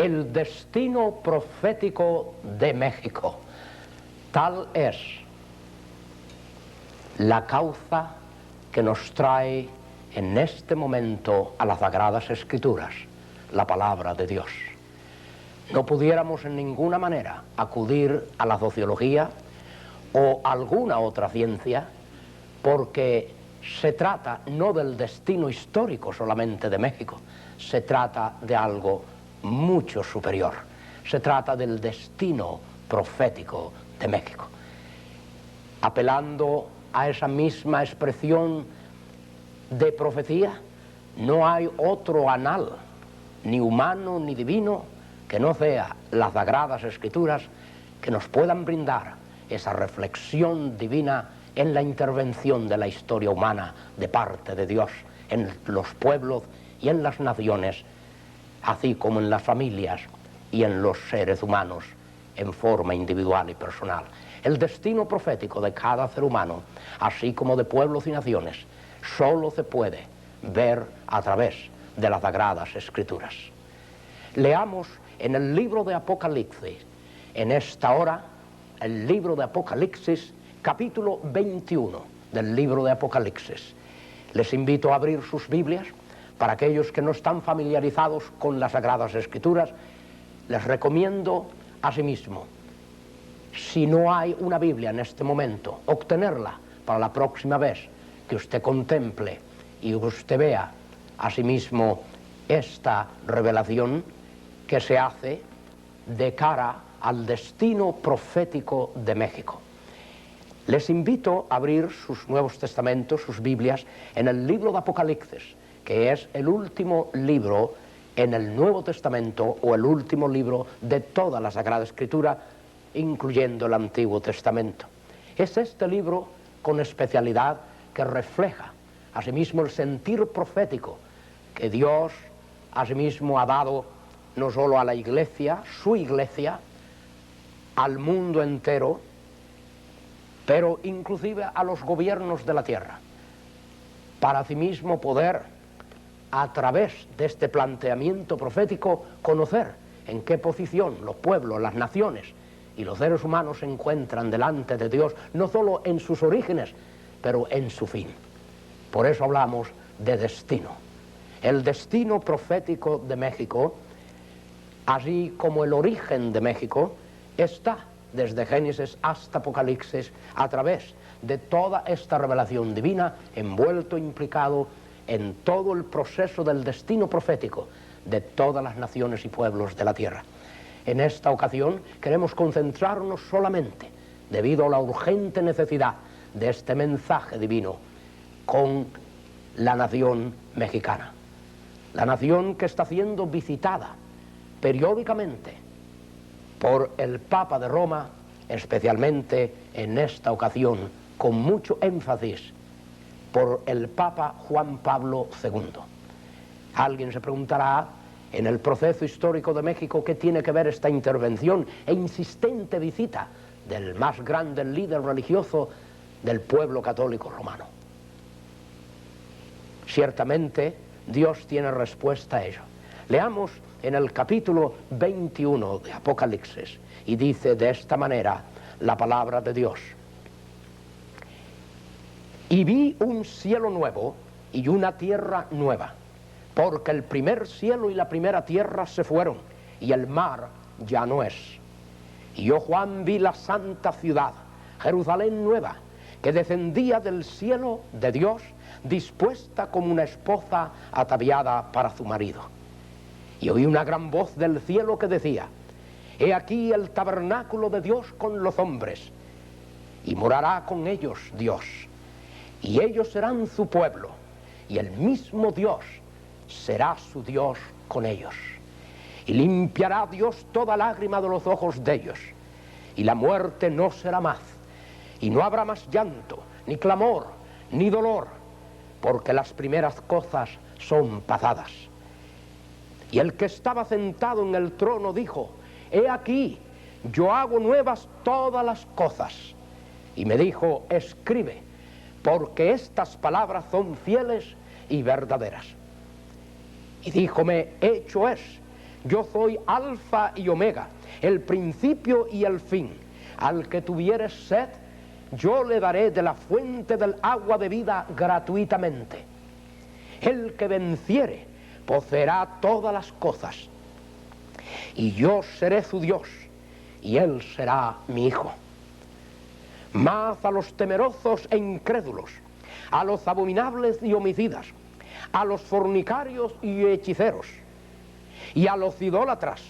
El destino profético de México. Tal es la causa que nos trae en este momento a las Sagradas Escrituras, la palabra de Dios. No pudiéramos en ninguna manera acudir a la sociología o alguna otra ciencia, porque se trata no del destino histórico solamente de México, se trata de algo mucho superior. Se trata del destino profético de México. Apelando a esa misma expresión de profecía, no hay otro anal, ni humano ni divino, que no sea las Sagradas Escrituras, que nos puedan brindar esa reflexión divina en la intervención de la historia humana de parte de Dios en los pueblos y en las naciones, así como en las familias y en los seres humanos en forma individual y personal. El destino profético de cada ser humano, así como de pueblos y naciones, solo se puede ver a través de las Sagradas Escrituras. Leamos en el libro de Apocalipsis, en esta hora, el libro de Apocalipsis, capítulo 21 del libro de Apocalipsis. Les invito a abrir sus Biblias. Para aquellos que no están familiarizados con las Sagradas Escrituras, les recomiendo asimismo, si no hay una Biblia en este momento, obtenerla para la próxima vez que usted contemple y usted vea asimismo esta revelación que se hace de cara al destino profético de México. Les invito a abrir sus Nuevos Testamentos, sus Biblias, en el libro de Apocalipsis, que es el último libro en el Nuevo Testamento o el último libro de toda la Sagrada Escritura, incluyendo el Antiguo Testamento. Es este libro con especialidad que refleja asimismo el sentir profético que Dios asimismo ha dado no solo a la Iglesia, su Iglesia, al mundo entero, pero inclusive a los gobiernos de la tierra, para asimismo poder, a través de este planteamiento profético, conocer en qué posición los pueblos, las naciones y los seres humanos se encuentran delante de Dios, no solo en sus orígenes, pero en su fin. Por eso hablamos de destino. El destino profético de México, así como el origen de México, está desde Génesis hasta Apocalipsis a través de toda esta revelación divina, envuelto, implicado en todo el proceso del destino profético de todas las naciones y pueblos de la tierra. En esta ocasión queremos concentrarnos solamente, debido a la urgente necesidad de este mensaje divino, con la nación mexicana. La nación que está siendo visitada periódicamente por el Papa de Roma, especialmente en esta ocasión, con mucho énfasis, por el Papa Juan Pablo II. Alguien se preguntará, en el proceso histórico de México, ¿qué tiene que ver esta intervención e insistente visita del más grande líder religioso del pueblo católico romano? Ciertamente, Dios tiene respuesta a ello. Leamos en el capítulo 21 de Apocalipsis, y dice de esta manera la palabra de Dios: y vi un cielo nuevo y una tierra nueva, porque el primer cielo y la primera tierra se fueron, y el mar ya no es. Y yo, Juan, vi la santa ciudad, Jerusalén nueva, que descendía del cielo de Dios, dispuesta como una esposa ataviada para su marido. Y oí una gran voz del cielo que decía: he aquí el tabernáculo de Dios con los hombres, y morará con ellos Dios, y ellos serán su pueblo, y el mismo Dios será su Dios con ellos. Y limpiará Dios toda lágrima de los ojos de ellos, y la muerte no será más, y no habrá más llanto, ni clamor, ni dolor, porque las primeras cosas son pasadas. Y el que estaba sentado en el trono dijo: he aquí, yo hago nuevas todas las cosas. Y me dijo: escribe, porque estas palabras son fieles y verdaderas. Y díjome: hecho es, Yo soy Alfa y Omega, el principio y el fin. Al que tuviere sed, yo le daré de la fuente del agua de vida gratuitamente. El que venciere poseerá todas las cosas, y yo seré su Dios, y él será mi hijo. Mas a los temerosos e incrédulos, a los abominables y homicidas, a los fornicarios y hechiceros, y a los idólatras,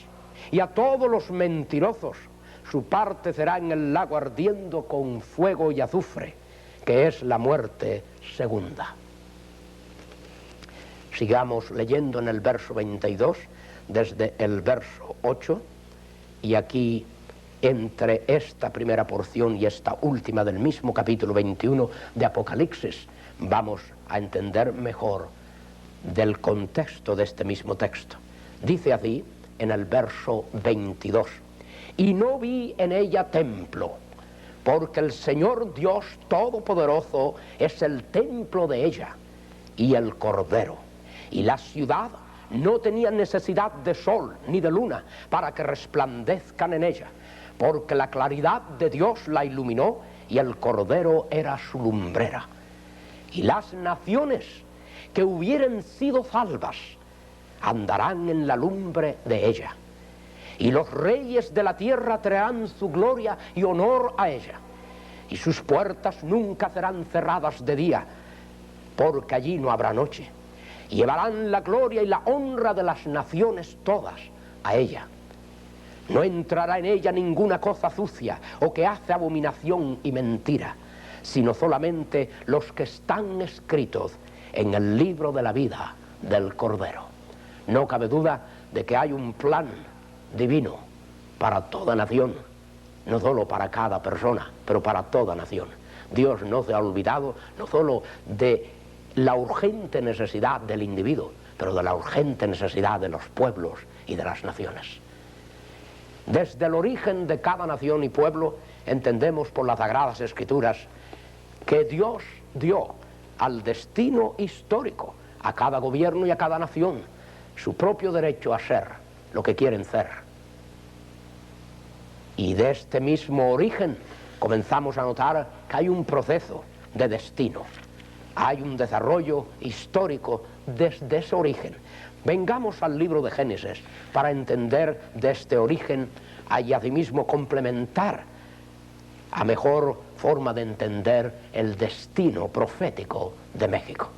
y a todos los mentirosos, su parte será en el lago ardiendo con fuego y azufre, que es la muerte segunda. Sigamos leyendo en el verso 22, desde el verso 8, y aquí, entre esta primera porción y esta última del mismo capítulo 21 de Apocalipsis, vamos a entender mejor del contexto de este mismo texto. Dice así en el verso 22: y no vi en ella templo, porque el Señor Dios Todopoderoso es el templo de ella, y el Cordero. Y la ciudad no tenía necesidad de sol ni de luna para que resplandezcan en ella, porque la claridad de Dios la iluminó, y el Cordero era su lumbrera. Y las naciones que hubieren sido salvas andarán en la lumbre de ella, y los reyes de la tierra traerán su gloria y honor a ella, y sus puertas nunca serán cerradas de día, porque allí no habrá noche. Y llevarán la gloria y la honra de las naciones todas a ella. No entrará en ella ninguna cosa sucia o que hace abominación y mentira, sino solamente los que están escritos en el libro de la vida del Cordero. No cabe duda de que hay un plan divino para toda nación, no solo para cada persona, pero para toda nación. Dios no se ha olvidado no solo de la urgente necesidad del individuo, pero de la urgente necesidad de los pueblos y de las naciones. Desde el origen de cada nación y pueblo entendemos por las Sagradas Escrituras que Dios dio al destino histórico, a cada gobierno y a cada nación, su propio derecho a ser lo que quieren ser. Y de este mismo origen comenzamos a notar que hay un proceso de destino, hay un desarrollo histórico desde ese origen. Vengamos al libro de Génesis para entender de este origen y asimismo complementar a mejor forma de entender el destino profético de México.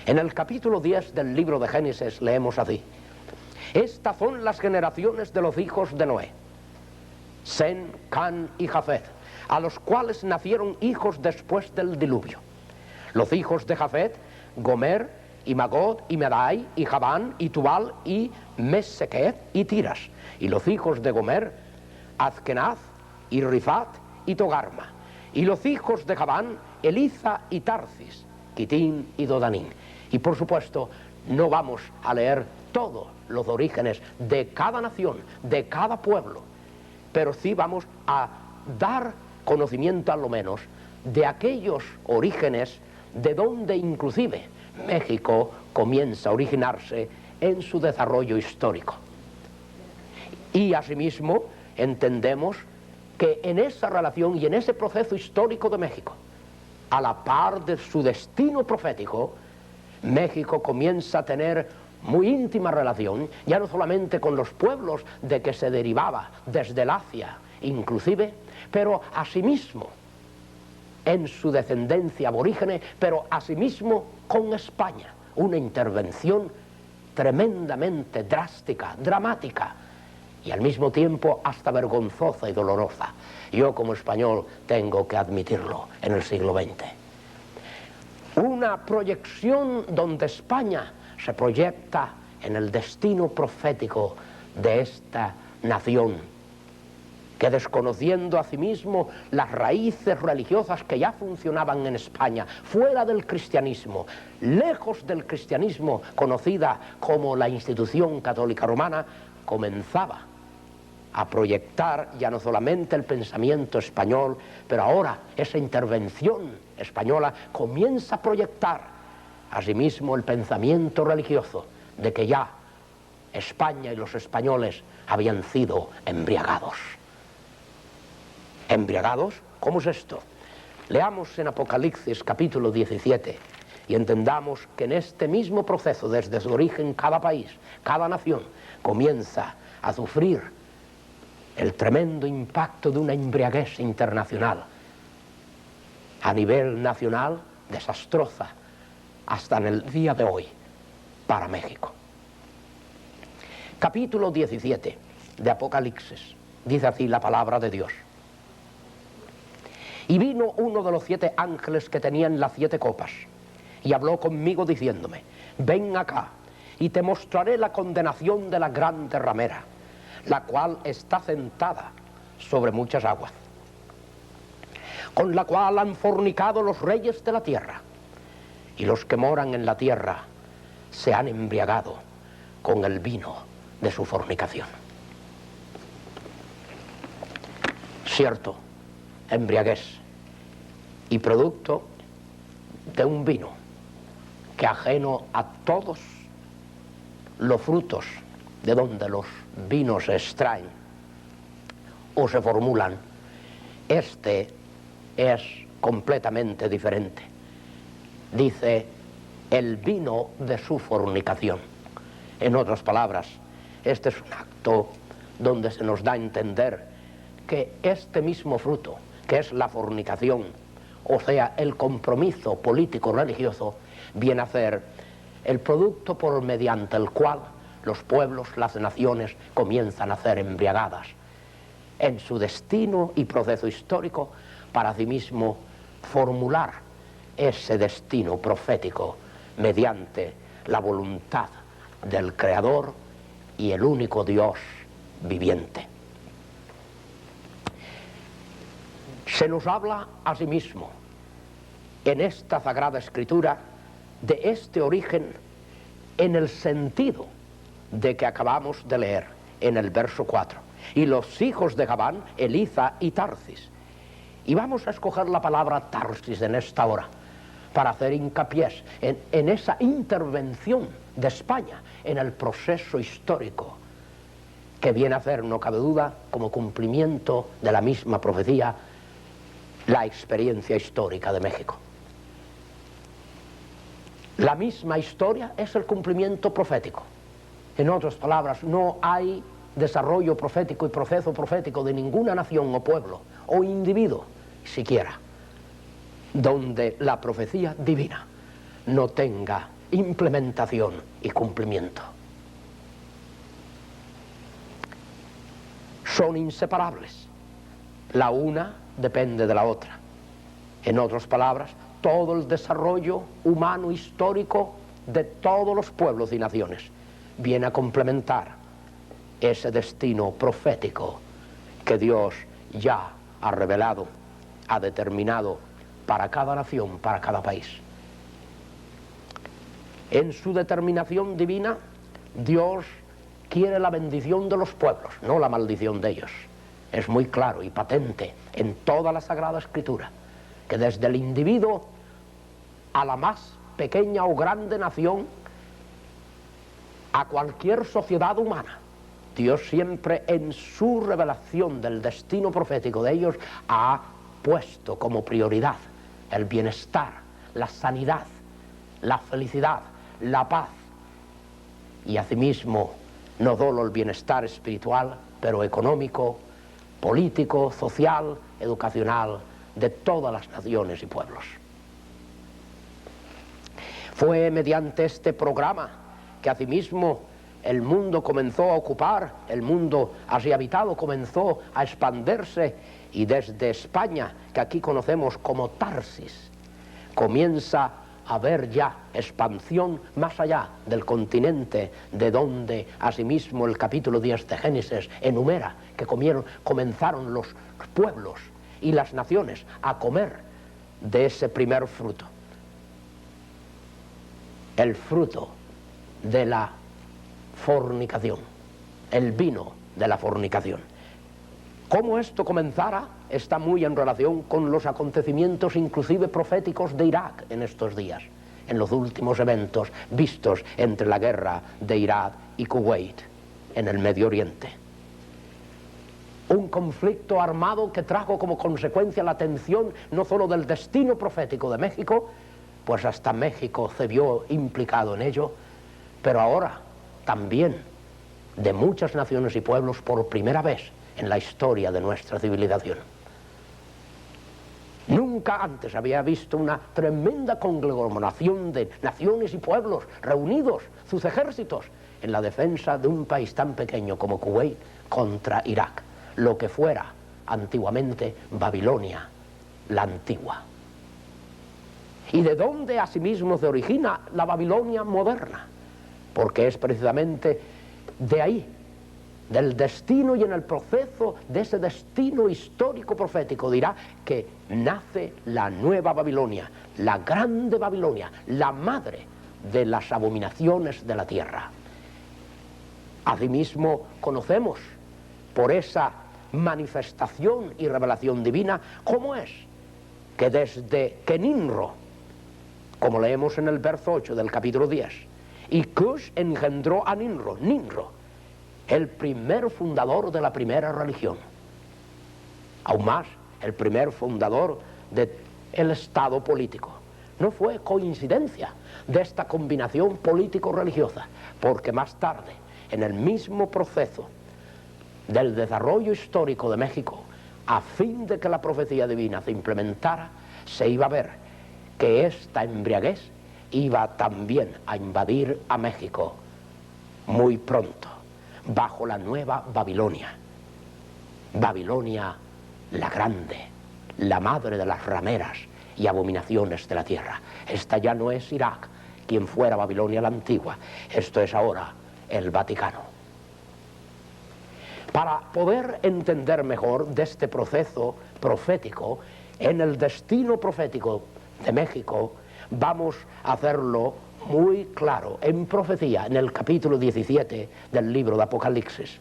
En el capítulo 10 del libro de Génesis leemos así: estas son las generaciones de los hijos de Noé, Sem, Can y Jafet, a los cuales nacieron hijos después del diluvio. Los hijos de Jafet, Gomer, y Magod, y Medai, y Javán, y Tubal, y Mesequet, y Tiras. Y los hijos de Gomer, Azkenaz, y Rifat, y Togarma. Y los hijos de Javán, Eliza y Tarsis, Quitín y Dodanín. Y por supuesto, no vamos a leer todos los orígenes de cada nación, de cada pueblo, pero sí vamos a dar conocimiento a lo menos de aquellos orígenes de donde inclusive México comienza a originarse en su desarrollo histórico. Y asimismo entendemos que en esa relación y en ese proceso histórico de México, a la par de su destino profético, México comienza a tener muy íntima relación, ya no solamente con los pueblos de que se derivaba desde el Asia inclusive, pero asimismo en su descendencia aborígene, pero asimismo con España, una intervención tremendamente drástica, dramática, y al mismo tiempo hasta vergonzosa y dolorosa. Yo como español tengo que admitirlo en el siglo XX. Una proyección donde España se proyecta en el destino profético de esta nación, que desconociendo asimismo las raíces religiosas que ya funcionaban en España, fuera del cristianismo, lejos del cristianismo, conocida como la institución católica romana, comenzaba a proyectar ya no solamente el pensamiento español, pero ahora esa intervención española comienza a proyectar asimismo el pensamiento religioso de que ya España y los españoles habían sido embriagados. ¿Embriagados? ¿Cómo es esto? Leamos en Apocalipsis capítulo 17 y entendamos que en este mismo proceso, desde su origen, cada país, cada nación, comienza a sufrir el tremendo impacto de una embriaguez internacional. A nivel nacional, desastrosa, hasta en el día de hoy, para México. Capítulo 17 de Apocalipsis, dice así la palabra de Dios. Y vino uno de los 7 ángeles que tenían las 7 copas, y habló conmigo diciéndome, ven acá, y te mostraré la condenación de la grande ramera, la cual está sentada sobre muchas aguas, con la cual han fornicado los reyes de la tierra, y los que moran en la tierra se han embriagado con el vino de su fornicación. Cierto, embriaguez, y producto de un vino que, ajeno a todos los frutos de donde los vinos se extraen o se formulan, este es completamente diferente. Dice, el vino de su fornicación. En otras palabras, este es un acto donde se nos da a entender que este mismo fruto, que es la fornicación, o sea, el compromiso político-religioso, viene a ser el producto por mediante el cual los pueblos, las naciones, comienzan a ser embriagadas en su destino y proceso histórico para asimismo formular ese destino profético mediante la voluntad del Creador y el único Dios viviente. Se nos habla asimismo en esta Sagrada Escritura de este origen en el sentido de que acabamos de leer en el verso 4. Y los hijos de Gabán, Eliza y Tarsis. Y vamos a escoger la palabra Tarsis en esta hora para hacer hincapié en esa intervención de España en el proceso histórico que viene a ser, no cabe duda, como cumplimiento de la misma profecía, la experiencia histórica de México. La misma historia es el cumplimiento profético. En otras palabras, no hay desarrollo profético y proceso profético de ninguna nación o pueblo o individuo siquiera donde la profecía divina no tenga implementación y cumplimiento. Son inseparables. La una depende de la otra. En otras palabras, todo el desarrollo humano histórico de todos los pueblos y naciones viene a complementar ese destino profético que Dios ya ha revelado, ha determinado para cada nación, para cada país. En su determinación divina, Dios quiere la bendición de los pueblos, no la maldición de ellos. Es muy claro y patente en toda la Sagrada Escritura que desde el individuo a la más pequeña o grande nación, a cualquier sociedad humana, Dios siempre en su revelación del destino profético de ellos ha puesto como prioridad el bienestar, la sanidad, la felicidad, la paz y asimismo no solo el bienestar espiritual, pero económico, político, social, educacional de todas las naciones y pueblos. Fue mediante este programa que asimismo el mundo comenzó a ocupar, el mundo así habitado comenzó a expandirse y desde España, que aquí conocemos como Tarsis, comienza a haber ya expansión más allá del continente de donde asimismo el capítulo 10 de Génesis enumera que comenzaron los pueblos y las naciones a comer de ese primer fruto. El fruto de la fornicación, el vino de la fornicación. Cómo esto comenzara está muy en relación con los acontecimientos inclusive proféticos de Irak en estos días, en los últimos eventos vistos entre la guerra de Irak y Kuwait en el Medio Oriente. Un conflicto armado que trajo como consecuencia la atención no solo del destino profético de México, pues hasta México se vio implicado en ello, pero ahora también de muchas naciones y pueblos por primera vez en la historia de nuestra civilización. Nunca antes había visto una tremenda conglomeración de naciones y pueblos reunidos, sus ejércitos, en la defensa de un país tan pequeño como Kuwait contra Irak, lo que fuera antiguamente Babilonia, la antigua. ¿Y de dónde asimismo se origina la Babilonia moderna? Porque es precisamente de ahí, del destino y en el proceso de ese destino histórico profético dirá que nace la nueva Babilonia, la grande Babilonia, la madre de las abominaciones de la tierra. Asimismo conocemos por esa manifestación y revelación divina cómo es que desde que Nimrod, como leemos en el verso 8 del capítulo 10, y Cush engendró a Nimrod, el primer fundador de la primera religión, aún más el primer fundador del Estado político. No fue coincidencia de esta combinación político-religiosa, porque más tarde, en el mismo proceso del desarrollo histórico de México, a fin de que la profecía divina se implementara, se iba a ver que esta embriaguez iba también a invadir a México muy pronto, bajo la nueva Babilonia. Babilonia la grande, la madre de las rameras y abominaciones de la tierra. Esta ya no es Irak, quien fuera Babilonia la antigua, esto es ahora el Vaticano. Para poder entender mejor de este proceso profético en el destino profético de México, vamos a hacerlo muy claro en profecía en el capítulo 17 del libro de Apocalipsis.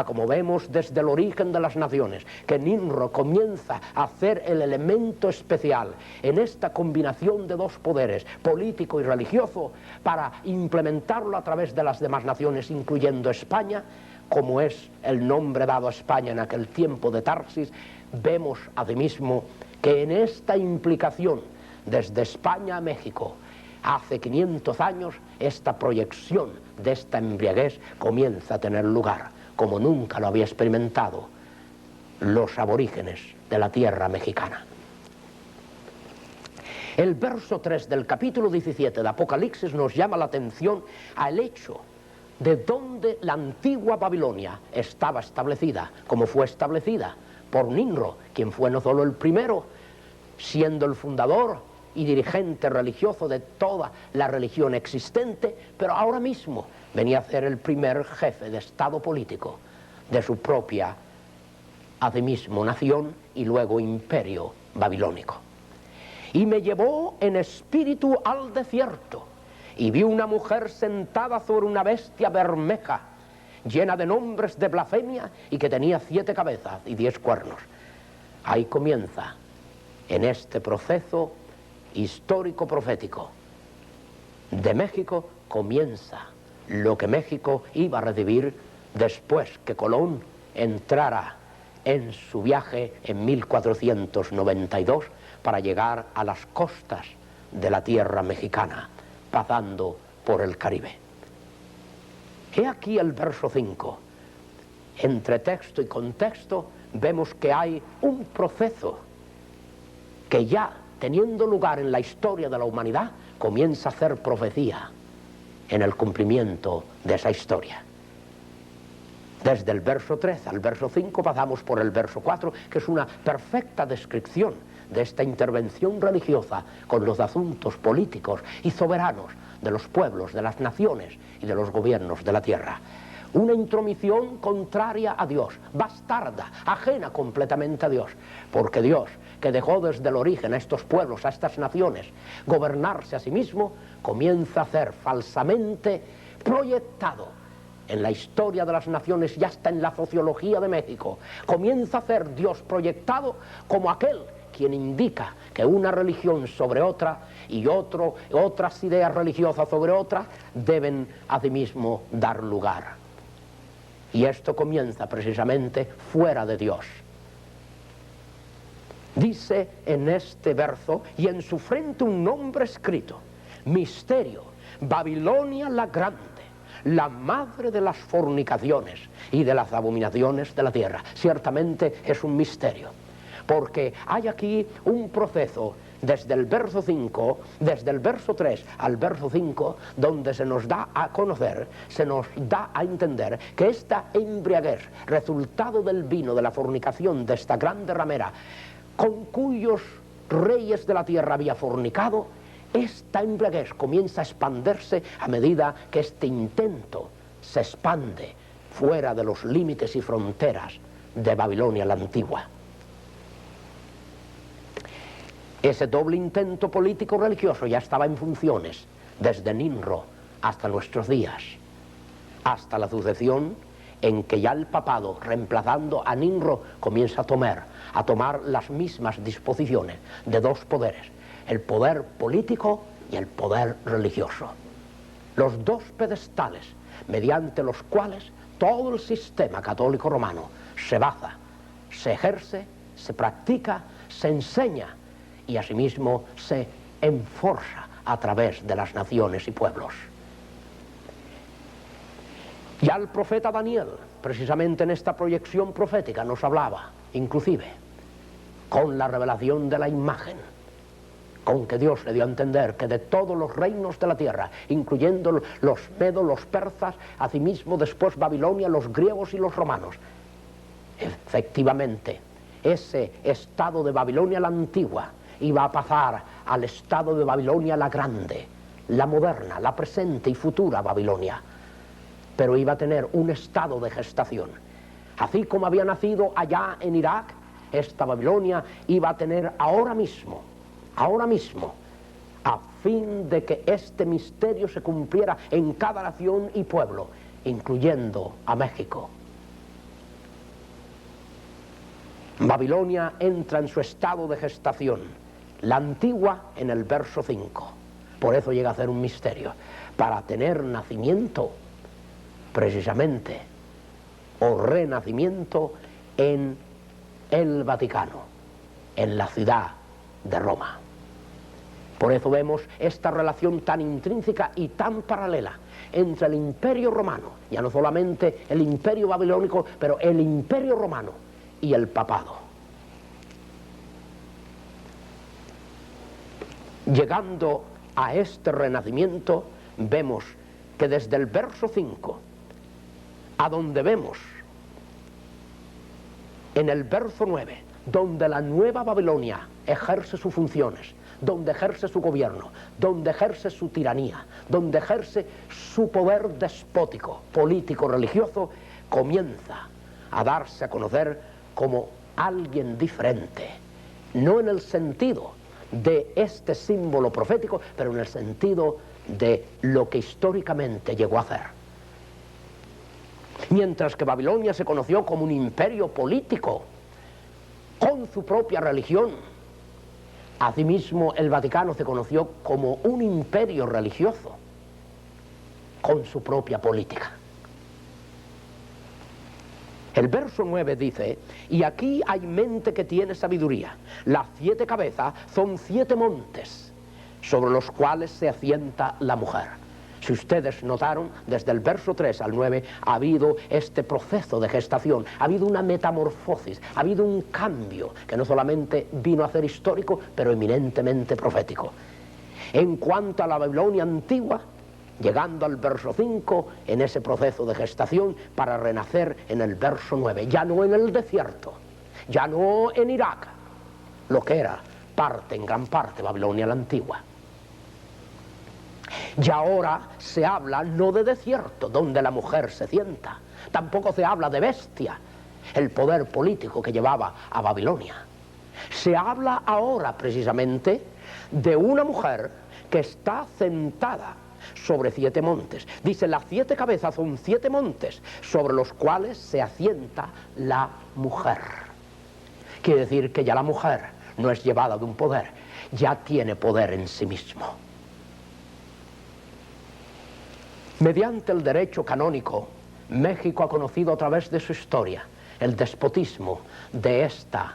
Como vemos desde el origen de las naciones que Nimrod comienza a ser el elemento especial en esta combinación de dos poderes, político y religioso, para implementarlo a través de las demás naciones, incluyendo España, como es el nombre dado a España en aquel tiempo de Tarsis. Vemos asimismo que en esta implicación desde España a México, hace 500 años, esta proyección de esta embriaguez comienza a tener lugar, como nunca lo había experimentado los aborígenes de la tierra mexicana. El verso 3 del capítulo 17 de Apocalipsis nos llama la atención al hecho de dónde la antigua Babilonia estaba establecida, como fue establecida por Nimrod, quien fue no solo el primero, siendo el fundador y dirigente religioso de toda la religión existente, pero ahora mismo venía a ser el primer jefe de estado político de su propia, asimismo, nación y luego imperio babilónico. Y me llevó en espíritu al desierto, y vi una mujer sentada sobre una bestia bermeja, llena de nombres de blasfemia, y que tenía 7 cabezas y 10 cuernos. Ahí comienza, en este proceso histórico profético de México, comienza lo que México iba a recibir después que Colón entrara en su viaje en 1492 para llegar a las costas de la tierra mexicana, pasando por el Caribe. He aquí el verso 5. Entre texto y contexto vemos que hay un proceso que ya teniendo lugar en la historia de la humanidad, comienza a hacer profecía en el cumplimiento de esa historia. Desde el verso 3 al verso 5 pasamos por el verso 4, que es una perfecta descripción de esta intervención religiosa con los asuntos políticos y soberanos de los pueblos, de las naciones y de los gobiernos de la tierra. Una intromisión contraria a Dios, bastarda, ajena completamente a Dios, porque Dios, que dejó desde el origen a estos pueblos, a estas naciones, gobernarse a sí mismo, comienza a ser falsamente proyectado en la historia de las naciones y hasta en la sociología de México. Comienza a ser Dios proyectado como aquel quien indica que una religión sobre otra y otras ideas religiosas sobre otras deben asimismo dar lugar. Y esto comienza precisamente fuera de Dios. Dice en este verso, y en su frente un nombre escrito, misterio, Babilonia la grande, la madre de las fornicaciones y de las abominaciones de la tierra. Ciertamente es un misterio, porque hay aquí un proceso desde el verso 5, desde el verso 3 al verso 5, donde se nos da a conocer, se nos da a entender que esta embriaguez, resultado del vino de la fornicación de esta grande ramera, con cuyos reyes de la tierra había fornicado, esta embriaguez comienza a expandirse a medida que este intento se expande fuera de los límites y fronteras de Babilonia la antigua. Ese doble intento político-religioso ya estaba en funciones desde Nimrod hasta nuestros días, hasta la sucesión en que ya el papado, reemplazando a Nimrod, comienza a tomar las mismas disposiciones de dos poderes, el poder político y el poder religioso. Los dos pedestales mediante los cuales todo el sistema católico romano se basa, se ejerce, se practica, se enseña y asimismo se enforza a través de las naciones y pueblos. Ya el profeta Daniel, precisamente en esta proyección profética, nos hablaba, inclusive, con la revelación de la imagen, con que Dios le dio a entender que de todos los reinos de la tierra, incluyendo los medos, los persas, asimismo después Babilonia, los griegos y los romanos, efectivamente, ese estado de Babilonia la antigua iba a pasar al estado de Babilonia la grande, la moderna, la presente y futura Babilonia, pero iba a tener un estado de gestación. Así como había nacido allá en Irak, esta Babilonia iba a tener ahora mismo, a fin de que este misterio se cumpliera en cada nación y pueblo, incluyendo a México. Babilonia entra en su estado de gestación, la antigua en el verso 5. Por eso llega a ser un misterio, para tener nacimiento, precisamente, o renacimiento en el Vaticano, en la ciudad de Roma. Por eso vemos esta relación tan intrínseca y tan paralela entre el imperio romano, ya no solamente el imperio babilónico, pero el imperio romano y el papado. Llegando a este renacimiento, vemos que desde el verso 5, a donde vemos en el verso 9, donde la nueva Babilonia ejerce sus funciones, donde ejerce su gobierno, donde ejerce su tiranía, donde ejerce su poder despótico, político, religioso, comienza a darse a conocer como alguien diferente, no en el sentido de este símbolo profético, pero en el sentido de lo que históricamente llegó a ser. Mientras que Babilonia se conoció como un imperio político, con su propia religión, asimismo el Vaticano se conoció como un imperio religioso, con su propia política. El verso 9 dice, y aquí hay mente que tiene sabiduría. Las 7 cabezas son 7 montes sobre los cuales se asienta la mujer. Si ustedes notaron, desde el verso 3 al 9 ha habido este proceso de gestación, ha habido una metamorfosis, ha habido un cambio que no solamente vino a ser histórico, pero eminentemente profético. En cuanto a la Babilonia antigua, llegando al verso 5, en ese proceso de gestación, para renacer en el verso 9, ya no en el desierto, ya no en Irak, lo que era en gran parte, Babilonia la antigua. Y ahora se habla no de desierto, donde la mujer se sienta, tampoco se habla de bestia, el poder político que llevaba a Babilonia. Se habla ahora precisamente de una mujer que está sentada sobre 7 montes. Dice, las 7 cabezas son 7 montes sobre los cuales se asienta la mujer. Quiere decir que ya la mujer no es llevada de un poder, ya tiene poder en sí mismo. Mediante el derecho canónico, México ha conocido a través de su historia el despotismo de esta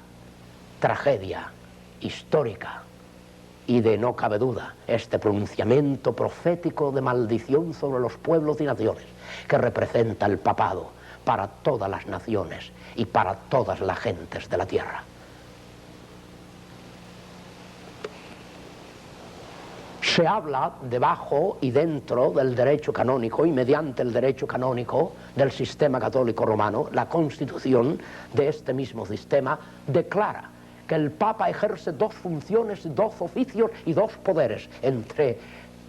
tragedia histórica y de, no cabe duda, este pronunciamiento profético de maldición sobre los pueblos y naciones que representa el papado para todas las naciones y para todas las gentes de la tierra. Se habla debajo y dentro del derecho canónico y mediante el derecho canónico del sistema católico romano, la constitución de este mismo sistema declara que el Papa ejerce dos funciones, dos oficios y dos poderes entre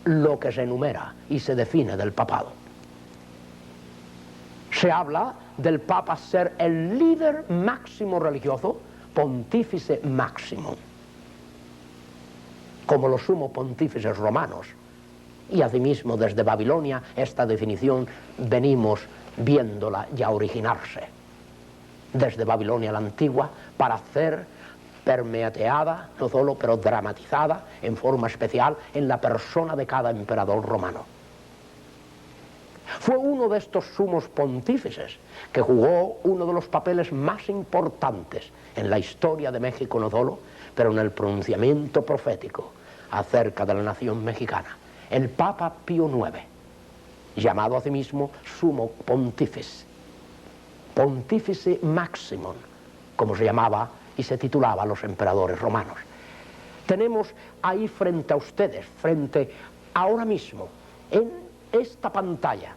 lo que se enumera y se define del papado. Se habla del Papa ser el líder máximo religioso, pontífice máximo, como los sumos pontífices romanos. Y asimismo desde Babilonia esta definición venimos viéndola ya originarse. Desde Babilonia la antigua, para hacer permeateada, no solo, pero dramatizada en forma especial en la persona de cada emperador romano. Fue uno de estos sumos pontífices que jugó uno de los papeles más importantes en la historia de México, no solo, pero en el pronunciamiento profético acerca de la nación mexicana, el Papa Pío IX, llamado asimismo sumo pontífice, pontífice maximum, como se llamaba y se titulaba los emperadores romanos. Tenemos ahí frente a ustedes, ahora mismo, en esta pantalla,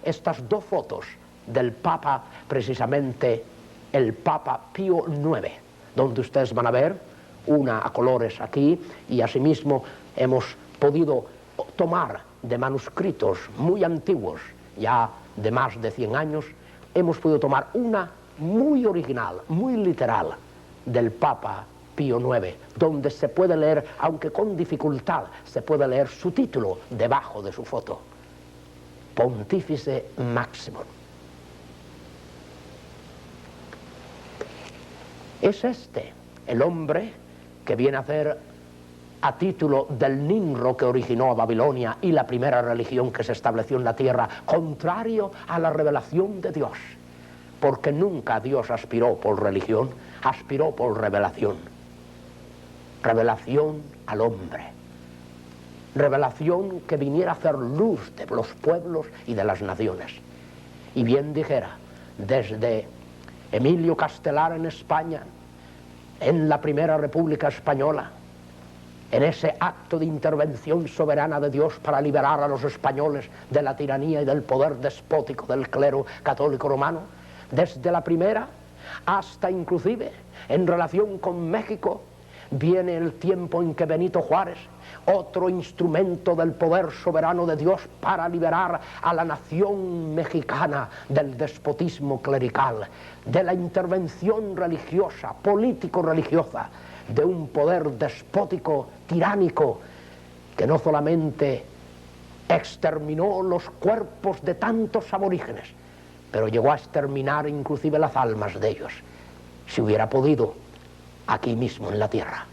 estas dos fotos del Papa, precisamente el Papa Pío IX, donde ustedes van a ver una a colores aquí, y asimismo hemos podido tomar de manuscritos muy antiguos, ya de más de 100 años, hemos podido tomar una muy original, muy literal, del Papa Pío IX, donde se puede leer, aunque con dificultad, se puede leer su título debajo de su foto: Pontífice Máximo. Es este el hombre que viene a ser, a título del Nimro que originó a Babilonia y la primera religión que se estableció en la tierra, contrario a la revelación de Dios, porque nunca Dios aspiró por religión, aspiró por revelación. Revelación al hombre, revelación que viniera a hacer luz de los pueblos y de las naciones. Y bien dijera, desde Emilio Castelar en España, en la primera República Española, en ese acto de intervención soberana de Dios para liberar a los españoles de la tiranía y del poder despótico del clero católico romano, desde la primera hasta inclusive en relación con México, viene el tiempo en que Benito Juárez, otro instrumento del poder soberano de Dios para liberar a la nación mexicana del despotismo clerical, de la intervención religiosa, político-religiosa, de un poder despótico, tiránico, que no solamente exterminó los cuerpos de tantos aborígenes, pero llegó a exterminar inclusive las almas de ellos, si hubiera podido, aquí mismo en la tierra.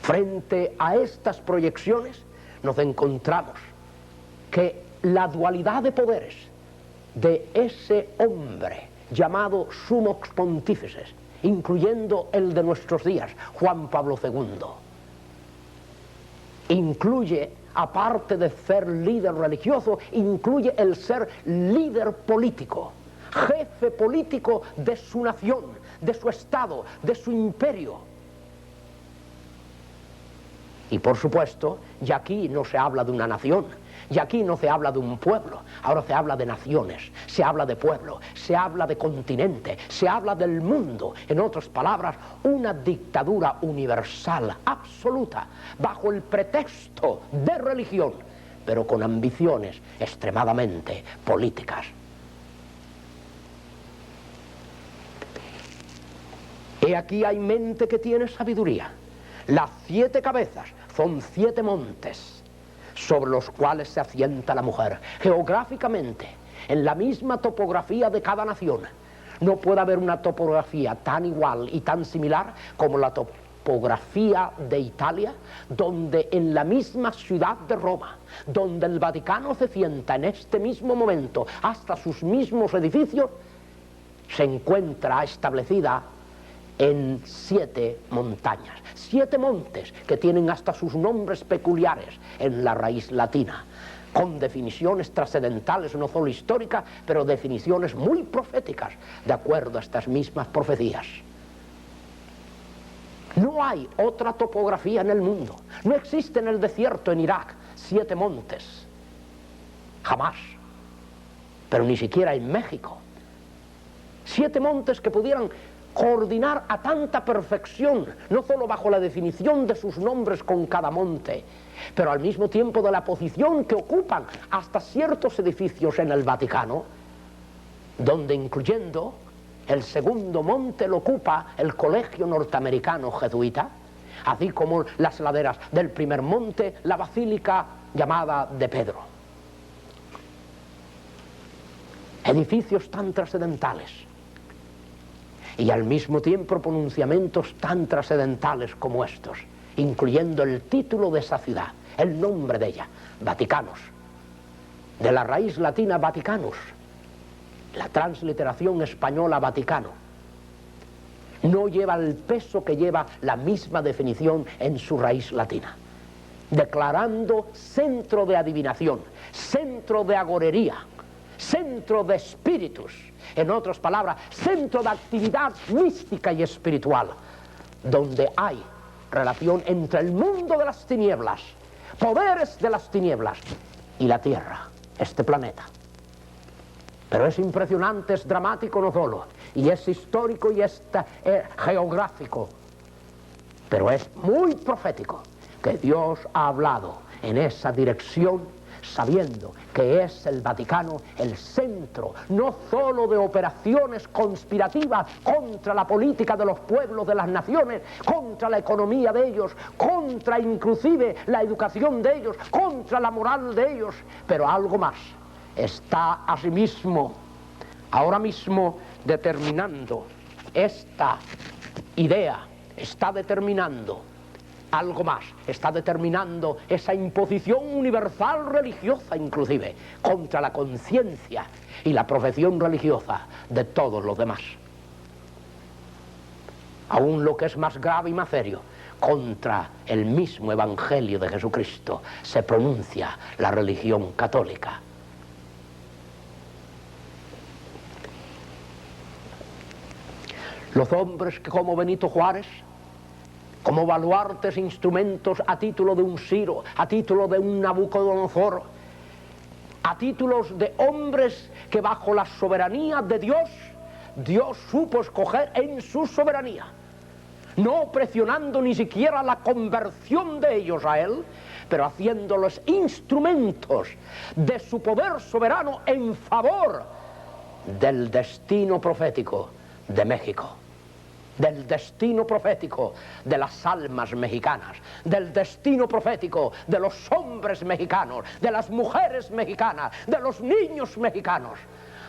Frente a estas proyecciones nos encontramos que la dualidad de poderes de ese hombre llamado Sumos Pontífices, incluyendo el de nuestros días, Juan Pablo II, incluye, aparte de ser líder religioso, incluye el ser líder político, jefe político de su nación, de su estado, de su imperio. Y por supuesto, ya aquí no se habla de una nación, ya aquí no se habla de un pueblo, ahora se habla de naciones, se habla de pueblo, se habla de continente, se habla del mundo. En otras palabras, una dictadura universal, absoluta, bajo el pretexto de religión, pero con ambiciones extremadamente políticas. He aquí hay mente que tiene sabiduría. Las 7 cabezas son 7 montes sobre los cuales se asienta la mujer. Geográficamente, en la misma topografía de cada nación, No puede haber una topografía tan igual y tan similar como la topografía de Italia, donde en la misma ciudad de Roma, donde el Vaticano se sienta en este mismo momento, hasta sus mismos edificios, se encuentra establecida en 7 montañas, 7 montes que tienen hasta sus nombres peculiares en la raíz latina, con definiciones trascendentales, no solo históricas, pero definiciones muy proféticas, de acuerdo a estas mismas profecías. No hay otra topografía en el mundo. No existe en el desierto en Irak 7 montes. Jamás. Pero ni siquiera en México. 7 montes que pudieran coordinar a tanta perfección, no solo bajo la definición de sus nombres con cada monte, pero al mismo tiempo de la posición que ocupan hasta ciertos edificios en el Vaticano, donde incluyendo el segundo monte lo ocupa el Colegio Norteamericano Jesuita, así como las laderas del primer monte, la basílica llamada de Pedro. Edificios tan trascendentales y al mismo tiempo pronunciamientos tan trascendentales como estos, incluyendo el título de esa ciudad, el nombre de ella, Vaticanos, de la raíz latina Vaticanus, la transliteración española Vaticano, no lleva el peso que lleva la misma definición en su raíz latina, declarando centro de adivinación, centro de agorería, centro de espíritus, en otras palabras, centro de actividad mística y espiritual, donde hay relación entre el mundo de las tinieblas, poderes de las tinieblas, y la Tierra, este planeta. Pero es impresionante, es dramático no solo, y es histórico y es geográfico, pero es muy profético que Dios ha hablado en esa dirección, sabiendo que es el Vaticano el centro no solo de operaciones conspirativas contra la política de los pueblos de las naciones, contra la economía de ellos, contra inclusive la educación de ellos, contra la moral de ellos, pero algo más. Está asimismo, ahora mismo, determinando esta idea, está determinando algo más, está determinando esa imposición universal religiosa inclusive, contra la conciencia y la profesión religiosa de todos los demás. Aún lo que es más grave y más serio, contra el mismo Evangelio de Jesucristo se pronuncia la religión católica. Los hombres que como Benito Juárez, como baluartes instrumentos a título de un Ciro, a título de un Nabucodonosor, a títulos de hombres que bajo la soberanía de Dios, Dios supo escoger en su soberanía, no presionando ni siquiera la conversión de ellos a Él, pero haciéndolos instrumentos de su poder soberano en favor del destino profético de México, del destino profético de las almas mexicanas, del destino profético de los hombres mexicanos, de las mujeres mexicanas, de los niños mexicanos,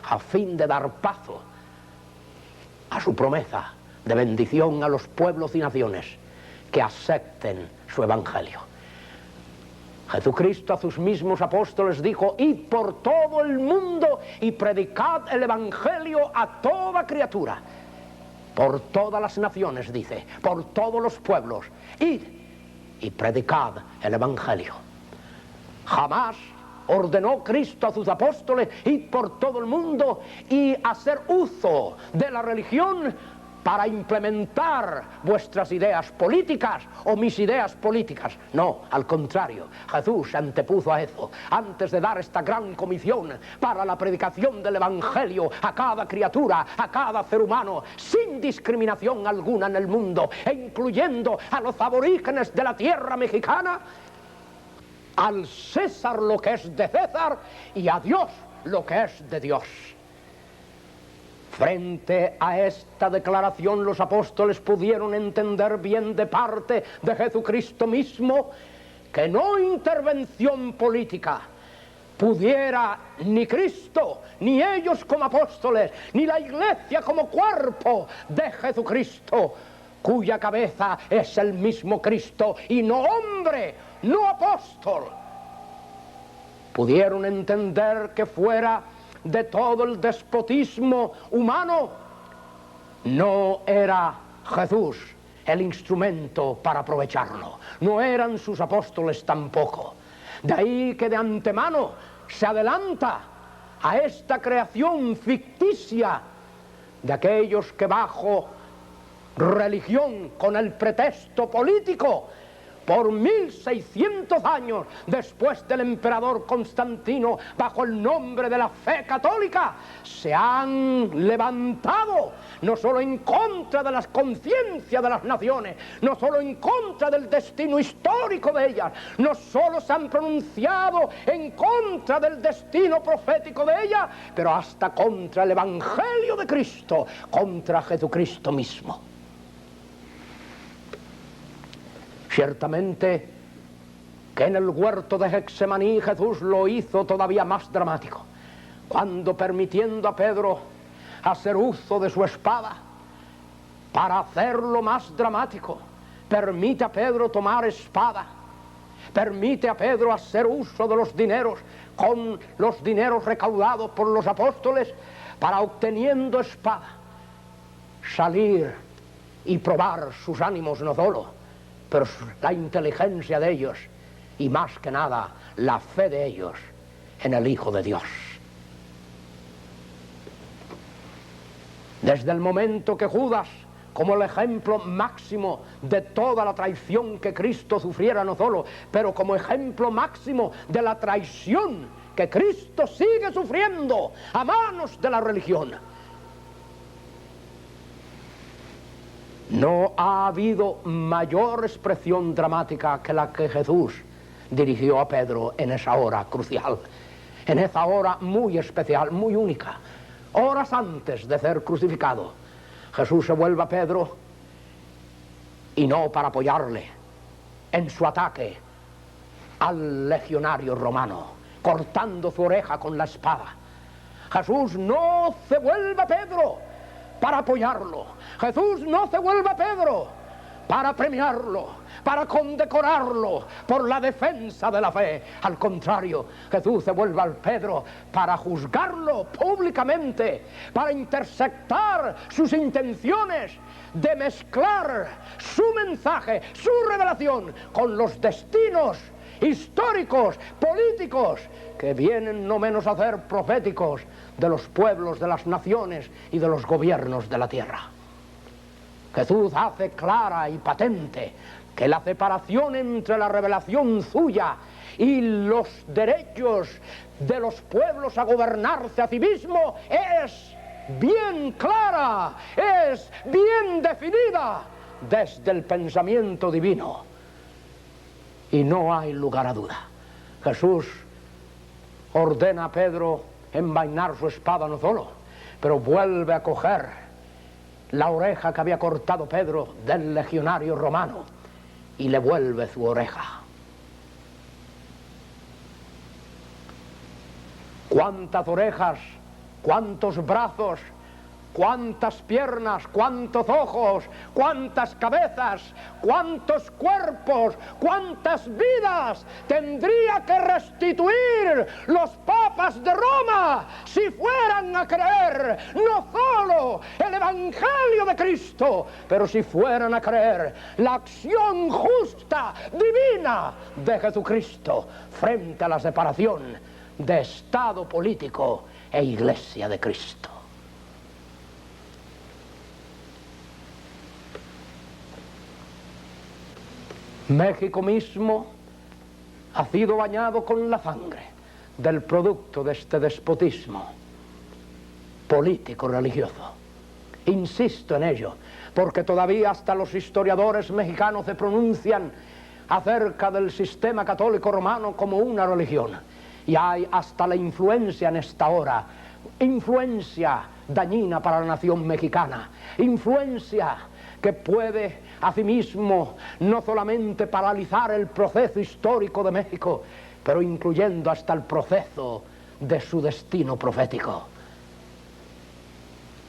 a fin de dar paso a su promesa de bendición a los pueblos y naciones que acepten su evangelio. Jesucristo a sus mismos apóstoles dijo: id por todo el mundo y predicad el evangelio a toda criatura. Por todas las naciones, dice, por todos los pueblos, id y predicad el evangelio. Jamás ordenó Cristo a sus apóstoles ir por todo el mundo y hacer uso de la religión para implementar vuestras ideas políticas o mis ideas políticas. No, al contrario, Jesús se antepuso a eso antes de dar esta gran comisión para la predicación del evangelio a cada criatura, a cada ser humano, sin discriminación alguna en el mundo, e incluyendo a los aborígenes de la tierra mexicana. Al César lo que es de César y a Dios lo que es de Dios. Frente a esta declaración, los apóstoles pudieron entender bien de parte de Jesucristo mismo que no intervención política pudiera ni Cristo, ni ellos como apóstoles, ni la Iglesia como cuerpo de Jesucristo, cuya cabeza es el mismo Cristo y no hombre, no apóstol, pudieron entender que fuera de todo el despotismo humano no era Jesús el instrumento para aprovecharlo, no eran sus apóstoles tampoco. De ahí que de antemano se adelanta a esta creación ficticia de aquellos que bajo religión, con el pretexto político, por 1600 años después del emperador Constantino, bajo el nombre de la fe católica, se han levantado no solo en contra de las conciencias de las naciones, no solo en contra del destino histórico de ellas, no solo se han pronunciado en contra del destino profético de ellas, pero hasta contra el Evangelio de Cristo, contra Jesucristo mismo. Ciertamente que en el huerto de Getsemaní Jesús lo hizo todavía más dramático, cuando permitiendo a Pedro hacer uso de su espada, para hacerlo más dramático, permite a Pedro tomar espada, permite a Pedro hacer uso de los dineros, con los dineros recaudados por los apóstoles, para obteniendo espada, salir y probar sus ánimos no solo, pero la inteligencia de ellos y más que nada la fe de ellos en el Hijo de Dios. Desde el momento que Judas, como el ejemplo máximo de toda la traición que Cristo sufriera no solo, pero como ejemplo máximo de la traición que Cristo sigue sufriendo a manos de la religión, no ha habido mayor expresión dramática que la que Jesús dirigió a Pedro en esa hora crucial, en esa hora muy especial, muy única, horas antes de ser crucificado. Jesús se vuelve a Pedro y no para apoyarle en su ataque al legionario romano, cortando su oreja con la espada. Jesús no se vuelve a Pedro para apoyarlo. Jesús no se vuelve a Pedro para premiarlo, para condecorarlo por la defensa de la fe. Al contrario, Jesús se vuelve a Pedro para juzgarlo públicamente, para interceptar sus intenciones de mezclar su mensaje, su revelación con los destinos históricos, políticos, que vienen no menos a ser proféticos de los pueblos, de las naciones y de los gobiernos de la tierra. Jesús hace clara y patente que la separación entre la revelación suya y los derechos de los pueblos a gobernarse a sí mismo es bien clara, es bien definida desde el pensamiento divino. Y no hay lugar a duda. Jesús ordena a Pedro envainar su espada no solo, pero vuelve a coger la oreja que había cortado Pedro del legionario romano y le vuelve su oreja. ¿Cuántas orejas, cuántos brazos, cuántas piernas, cuántos ojos, cuántas cabezas, cuántos cuerpos, cuántas vidas tendría que restituir los papas de Roma si fueran a creer no solo el Evangelio de Cristo, pero si fueran a creer la acción justa, divina de Jesucristo frente a la separación de Estado político e Iglesia de Cristo. México mismo ha sido bañado con la sangre del producto de este despotismo político-religioso. Insisto en ello, porque todavía hasta los historiadores mexicanos se pronuncian acerca del sistema católico romano como una religión. Y hay hasta la influencia en esta hora, influencia dañina para la nación mexicana, influencia que puede asimismo no solamente paralizar el proceso histórico de México, pero incluyendo hasta el proceso de su destino profético.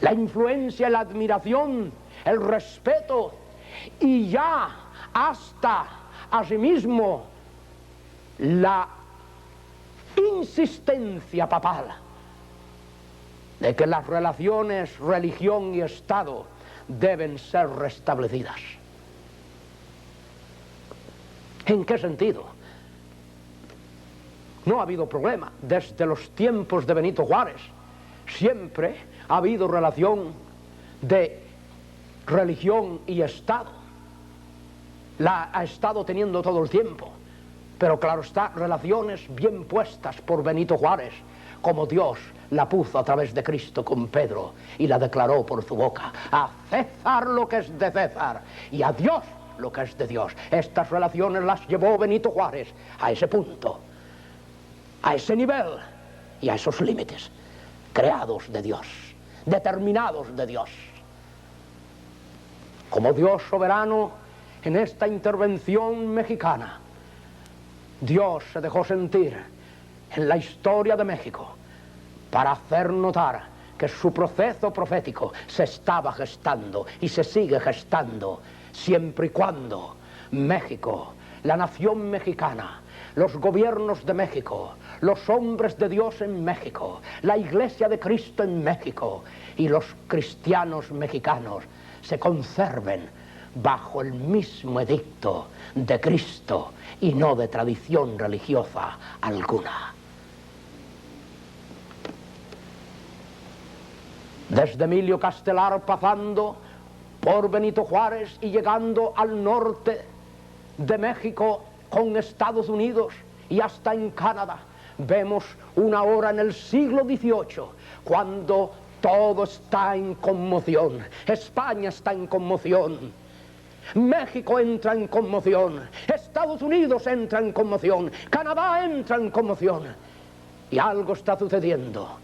La influencia, la admiración, el respeto y ya hasta asimismo la insistencia papal de que las relaciones religión y Estado deben ser restablecidas. ¿En qué sentido? No ha habido problema. Desde los tiempos de Benito Juárez siempre ha habido relación de religión y Estado. La ha estado teniendo todo el tiempo. Pero claro está, relaciones bien puestas por Benito Juárez, como Dios la puso a través de Cristo con Pedro y la declaró por su boca: a César lo que es de César y a Dios lo que es de Dios. Estas relaciones las llevó Benito Juárez a ese punto, a ese nivel y a esos límites, creados de Dios, determinados de Dios. Como Dios soberano, en esta intervención mexicana, Dios se dejó sentir en la historia de México para hacer notar que su proceso profético se estaba gestando y se sigue gestando siempre y cuando México, la nación mexicana, los gobiernos de México, los hombres de Dios en México, la Iglesia de Cristo en México y los cristianos mexicanos se conserven bajo el mismo edicto de Cristo y no de tradición religiosa alguna. Desde Emilio Castelar, pasando por Benito Juárez y llegando al norte de México con Estados Unidos y hasta en Canadá, vemos una hora en el siglo XVIII cuando todo está en conmoción. España está en conmoción, México entra en conmoción, Estados Unidos entra en conmoción, Canadá entra en conmoción, y algo está sucediendo.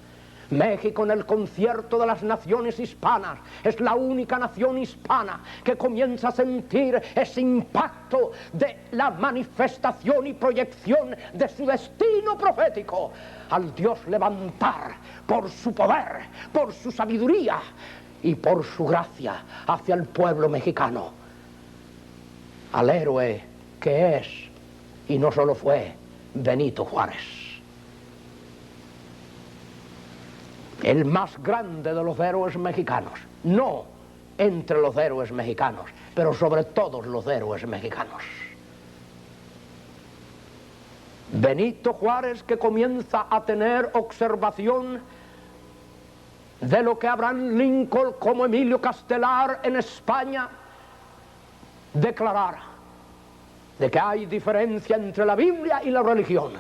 México, en el concierto de las naciones hispanas, es la única nación hispana que comienza a sentir ese impacto de la manifestación y proyección de su destino profético, al Dios levantar por su poder, por su sabiduría y por su gracia hacia el pueblo mexicano, al héroe que es y no solo fue Benito Juárez. El más grande de los héroes mexicanos, no entre los héroes mexicanos, pero sobre todos los héroes mexicanos. Benito Juárez, que comienza a tener observación de lo que Abraham Lincoln como Emilio Castelar en España declarara, de que hay diferencia entre la Biblia y la religión.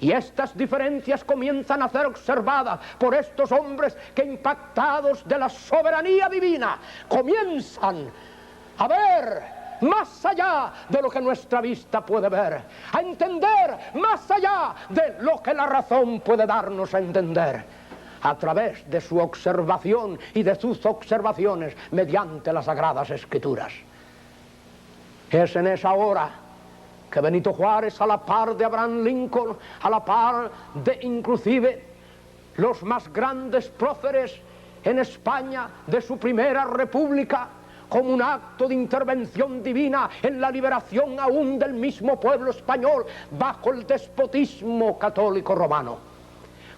Y estas diferencias comienzan a ser observadas por estos hombres que, impactados de la soberanía divina, comienzan a ver más allá de lo que nuestra vista puede ver, a entender más allá de lo que la razón puede darnos a entender, a través de su observación y de sus observaciones mediante las Sagradas Escrituras. Es en esa hora que Benito Juárez, a la par de Abraham Lincoln, a la par de inclusive los más grandes próceres en España de su primera república, como un acto de intervención divina en la liberación aún del mismo pueblo español bajo el despotismo católico romano,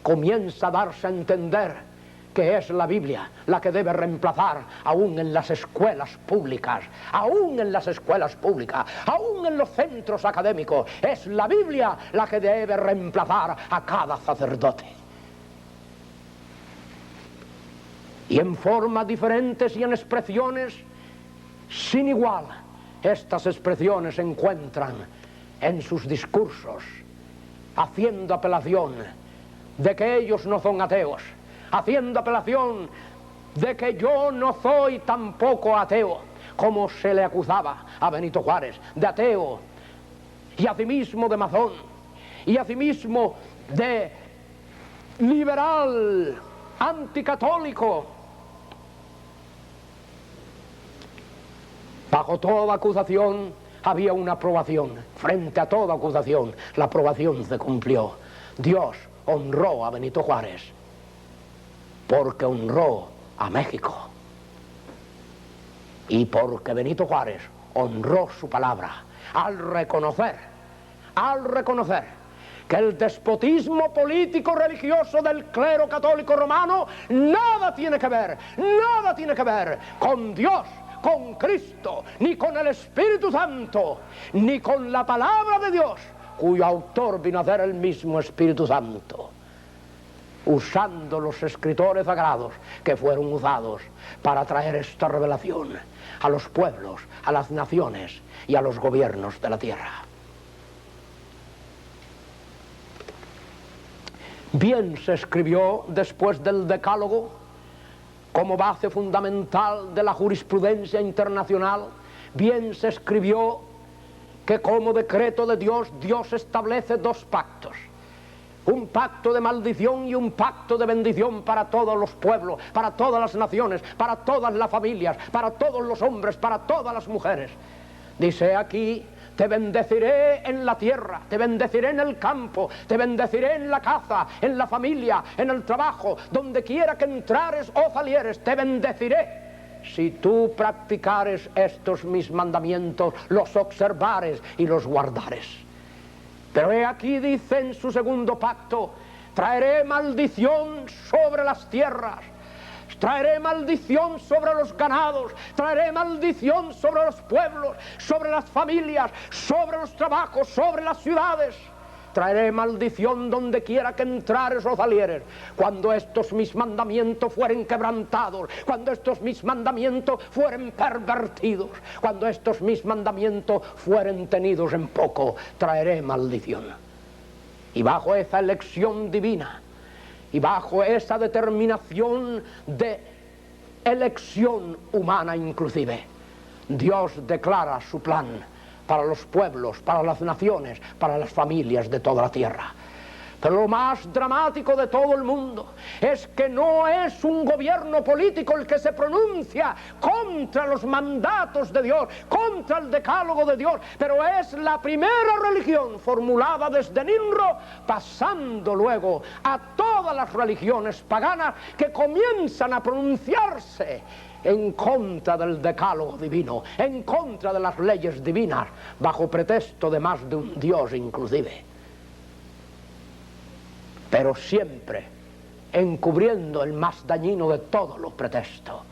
comienza a darse a entender que es la Biblia la que debe reemplazar aún en las escuelas públicas, aún en las escuelas públicas, aún en los centros académicos. Es la Biblia la que debe reemplazar a cada sacerdote. Y en formas diferentes y en expresiones sin igual, estas expresiones se encuentran en sus discursos, haciendo apelación de que ellos no son ateos, haciendo apelación de que yo no soy tampoco ateo, como se le acusaba a Benito Juárez, de ateo, y asimismo de masón, y asimismo de liberal, anticatólico. Bajo toda acusación había una aprobación. Frente a toda acusación, la aprobación se cumplió. Dios honró a Benito Juárez porque honró a México. Y porque Benito Juárez honró su palabra al reconocer que el despotismo político-religioso del clero católico romano nada tiene que ver con Dios, con Cristo, ni con el Espíritu Santo, ni con la palabra de Dios, cuyo autor vino a ser el mismo Espíritu Santo, usando los escritores sagrados que fueron usados para traer esta revelación a los pueblos, a las naciones y a los gobiernos de la tierra. Bien se escribió después del Decálogo, como base fundamental de la jurisprudencia internacional, bien se escribió que como decreto de Dios, Dios establece dos pactos. Un pacto de maldición y un pacto de bendición para todos los pueblos, para todas las naciones, para todas las familias, para todos los hombres, para todas las mujeres. Dice aquí: te bendeciré en la tierra, te bendeciré en el campo, te bendeciré en la caza, en la familia, en el trabajo, donde quiera que entrares o salieres, te bendeciré. Si tú practicares estos mis mandamientos, los observares y los guardares. Pero he aquí, dice en su segundo pacto: traeré maldición sobre las tierras, traeré maldición sobre los ganados, traeré maldición sobre los pueblos, sobre las familias, sobre los trabajos, sobre las ciudades. Traeré maldición donde quiera que entrares o salieres. Cuando estos mis mandamientos fueren quebrantados, cuando estos mis mandamientos fueren pervertidos, cuando estos mis mandamientos fueren tenidos en poco, traeré maldición. Y bajo esa elección divina, y bajo esa determinación de elección humana inclusive, Dios declara su plan para los pueblos, para las naciones, para las familias de toda la tierra. Pero lo más dramático de todo el mundo es que no es un gobierno político el que se pronuncia contra los mandatos de Dios, contra el decálogo de Dios, pero es la primera religión formulada desde Nimrod, pasando luego a todas las religiones paganas que comienzan a pronunciarse en contra del decálogo divino, en contra de las leyes divinas, bajo pretexto de más de un Dios inclusive. Pero siempre encubriendo el más dañino de todos los pretextos: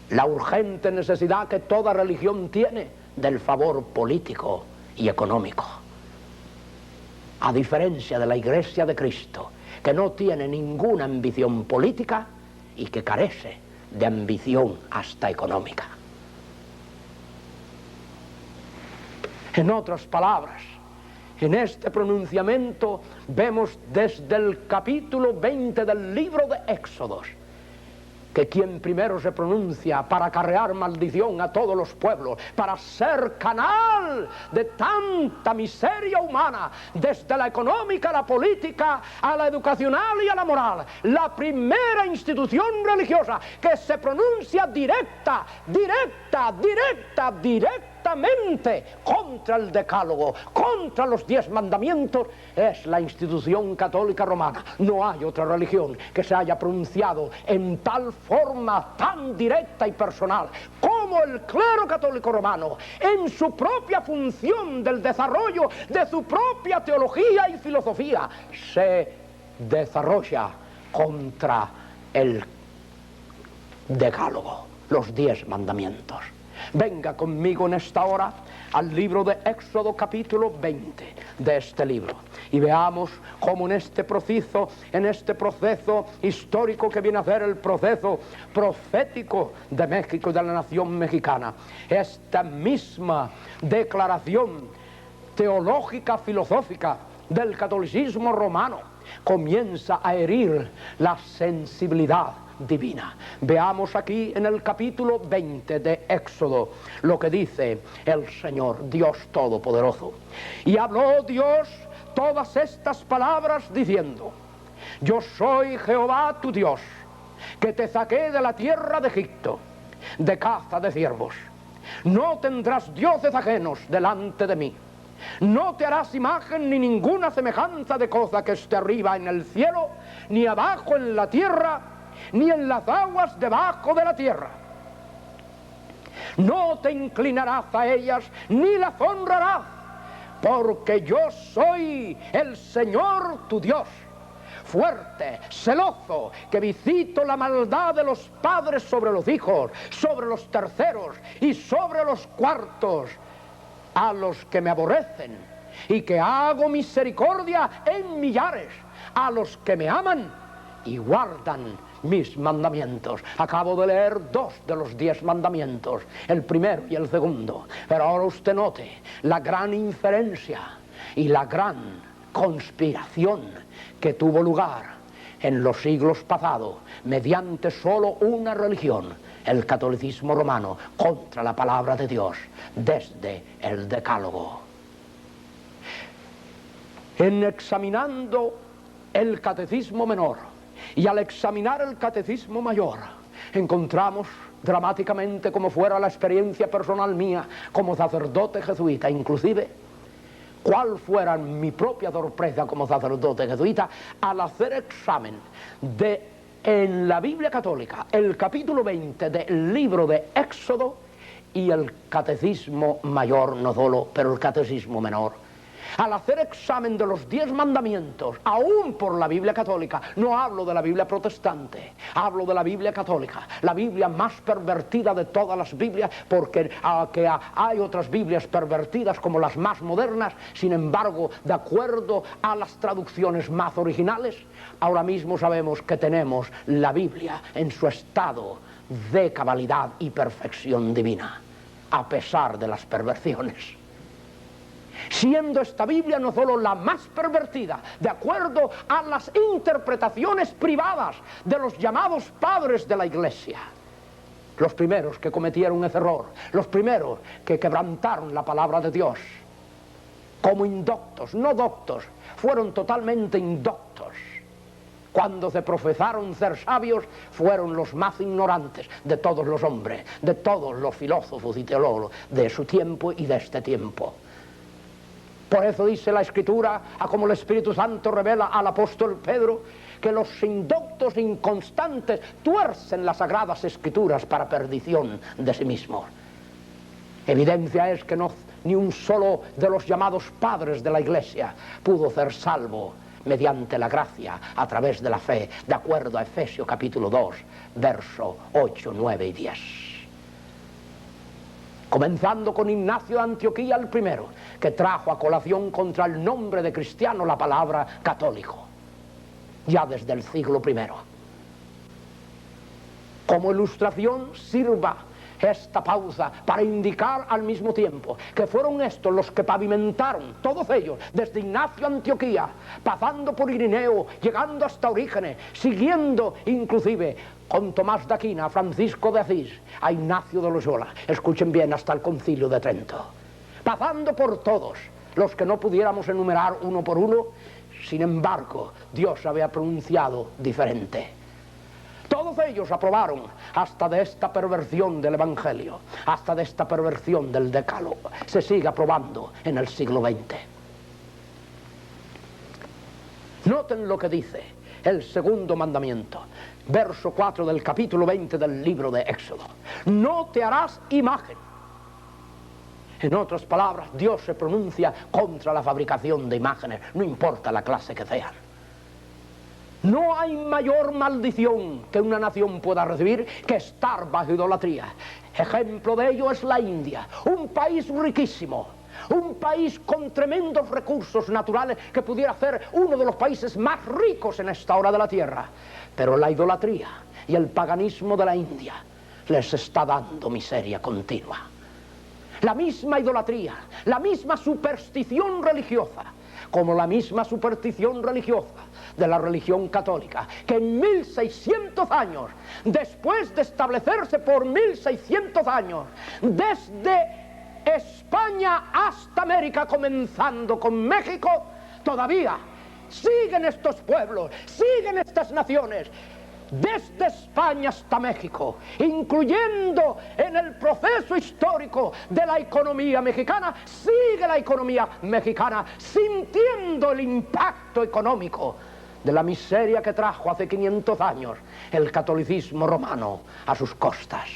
la urgente necesidad que toda religión tiene del favor político y económico. A diferencia de la Iglesia de Cristo, que no tiene ninguna ambición política y que carece de ambición hasta económica. En otras palabras, en este pronunciamiento vemos desde el capítulo 20 del libro de Éxodos que quien primero se pronuncia para acarrear maldición a todos los pueblos, para ser canal de tanta miseria humana, desde la económica, la política, a la educacional y a la moral, la primera institución religiosa que se pronuncia directamente contra el decálogo, contra los 10 mandamientos, es la institución católica romana. No hay otra religión que se haya pronunciado en tal forma tan directa y personal como el clero católico romano, en su propia función del desarrollo de su propia teología y filosofía, se desarrolla contra el decálogo, los 10 mandamientos. Venga conmigo en esta hora al libro de Éxodo, capítulo 20 de este libro, y veamos cómo en este proceso histórico que viene a ser el proceso profético de México y de la nación mexicana, esta misma declaración teológica, filosófica del catolicismo romano comienza a herir la sensibilidad divina. Veamos aquí en el capítulo 20 de Éxodo lo que dice el Señor Dios Todopoderoso. Y habló Dios todas estas palabras diciendo: yo soy Jehová tu Dios, que te saqué de la tierra de Egipto, de caza de ciervos. No tendrás dioses ajenos delante de mí. No te harás imagen ni ninguna semejanza de cosa que esté arriba en el cielo, ni abajo en la tierra, ni en las aguas debajo de la tierra. No te inclinarás a ellas, ni las honrarás, porque yo soy el Señor tu Dios, fuerte, celoso, que visito la maldad de los padres sobre los hijos, sobre los terceros y sobre los cuartos, a los que me aborrecen, y que hago misericordia en millares, a los que me aman y guardan mis mandamientos. Acabo de leer 2 de los 10 mandamientos, el primero y el segundo, pero ahora usted note la gran inferencia y la gran conspiración que tuvo lugar en los siglos pasados mediante solo una religión, el catolicismo romano, contra la palabra de Dios desde el Decálogo. En examinando el catecismo menor y al examinar el catecismo mayor, encontramos dramáticamente, como fuera la experiencia personal mía como sacerdote jesuita, inclusive cuál fuera mi propia sorpresa como sacerdote jesuita al hacer examen de, en la Biblia católica, el capítulo 20 del libro de Éxodo y el catecismo mayor, no solo, pero el catecismo menor. Al hacer examen de los 10 mandamientos, aún por la Biblia católica, no hablo de la Biblia protestante, hablo de la Biblia católica, la Biblia más pervertida de todas las Biblias, porque hay otras Biblias pervertidas como las más modernas, sin embargo, de acuerdo a las traducciones más originales, ahora mismo sabemos que tenemos la Biblia en su estado de cabalidad y perfección divina, a pesar de las perversiones. Siendo esta Biblia no solo la más pervertida, de acuerdo a las interpretaciones privadas de los llamados padres de la Iglesia, los primeros que cometieron ese error, los primeros que quebrantaron la palabra de Dios, como indoctos, no doctos, fueron totalmente indoctos. Cuando se profesaron ser sabios, fueron los más ignorantes de todos los hombres, de todos los filósofos y teólogos de su tiempo y de este tiempo. Por eso dice la Escritura, a como el Espíritu Santo revela al apóstol Pedro, que los indoctos inconstantes tuercen las sagradas Escrituras para perdición de sí mismos. Evidencia es que ni un solo de los llamados padres de la Iglesia pudo ser salvo mediante la gracia a través de la fe, de acuerdo a Efesios capítulo 2, verso 8, 9 y 10. Comenzando con Ignacio de Antioquía el primero, que trajo a colación contra el nombre de cristiano la palabra católico, ya desde el siglo I. Como ilustración sirva esta pausa para indicar al mismo tiempo que fueron estos los que pavimentaron, todos ellos, desde Ignacio de Antioquía, pasando por Irineo, llegando hasta Orígenes, siguiendo inclusive con Tomás de Aquino, Francisco de Asís, a Ignacio de Loyola, escuchen bien, hasta el Concilio de Trento, pasando por todos los que no pudiéramos enumerar uno por uno. Sin embargo, Dios había pronunciado diferente. Todos ellos aprobaron hasta de esta perversión del Evangelio, hasta de esta perversión del Decálogo. Se sigue aprobando en el siglo XX. Noten lo que dice el segundo mandamiento, verso 4 del capítulo 20 del libro de Éxodo. No te harás imagen. En otras palabras, Dios se pronuncia contra la fabricación de imágenes, no importa la clase que sean. No hay mayor maldición que una nación pueda recibir que estar bajo idolatría. Ejemplo de ello es la India, un país riquísimo, un país con tremendos recursos naturales que pudiera ser uno de los países más ricos en esta hora de la tierra. Pero la idolatría y el paganismo de la India les está dando miseria continua. La misma idolatría, la misma superstición religiosa, como la misma superstición religiosa de la religión católica, que en 1600 años, después de establecerse por 1600 años, desde España hasta América, comenzando con México, todavía siguen estos pueblos, siguen estas naciones desde España hasta México, incluyendo en el proceso histórico de la economía mexicana, sigue la economía mexicana sintiendo el impacto económico de la miseria que trajo hace 500 años el catolicismo romano a sus costas.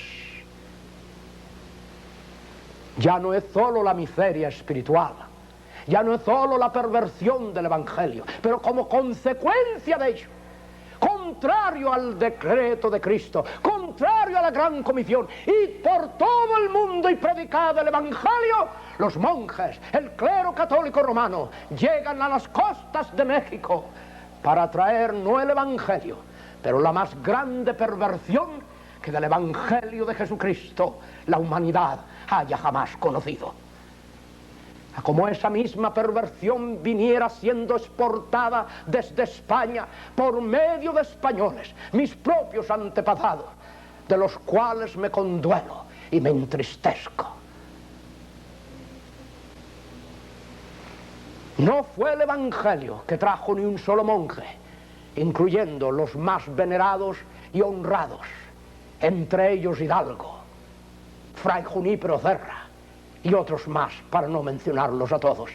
Ya no es solo la miseria espiritual, ya no es solo la perversión del Evangelio, pero como consecuencia de ello, contrario al decreto de Cristo, contrario a la gran comisión, y por todo el mundo y predicado el Evangelio, los monjes, el clero católico romano, llegan a las costas de México para traer no el Evangelio, pero la más grande perversión que del Evangelio de Jesucristo la humanidad haya jamás conocido. Como esa misma perversión viniera siendo exportada desde España por medio de españoles, mis propios antepasados, de los cuales me conduelo y me entristezco. No fue el Evangelio que trajo ni un solo monje, incluyendo los más venerados y honrados, entre ellos Hidalgo, Fray Junípero Serra y otros más, para no mencionarlos a todos.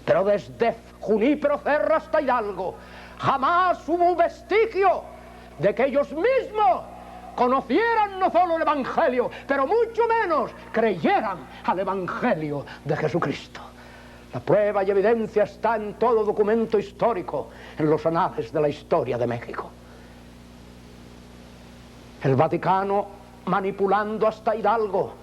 Pero desde Junípero Serra hasta Hidalgo jamás hubo vestigio de que ellos mismos conocieran no solo el Evangelio, pero mucho menos creyeran al Evangelio de Jesucristo. La prueba y evidencia está en todo documento histórico, en los anales de la historia de México. El Vaticano manipulando hasta Hidalgo,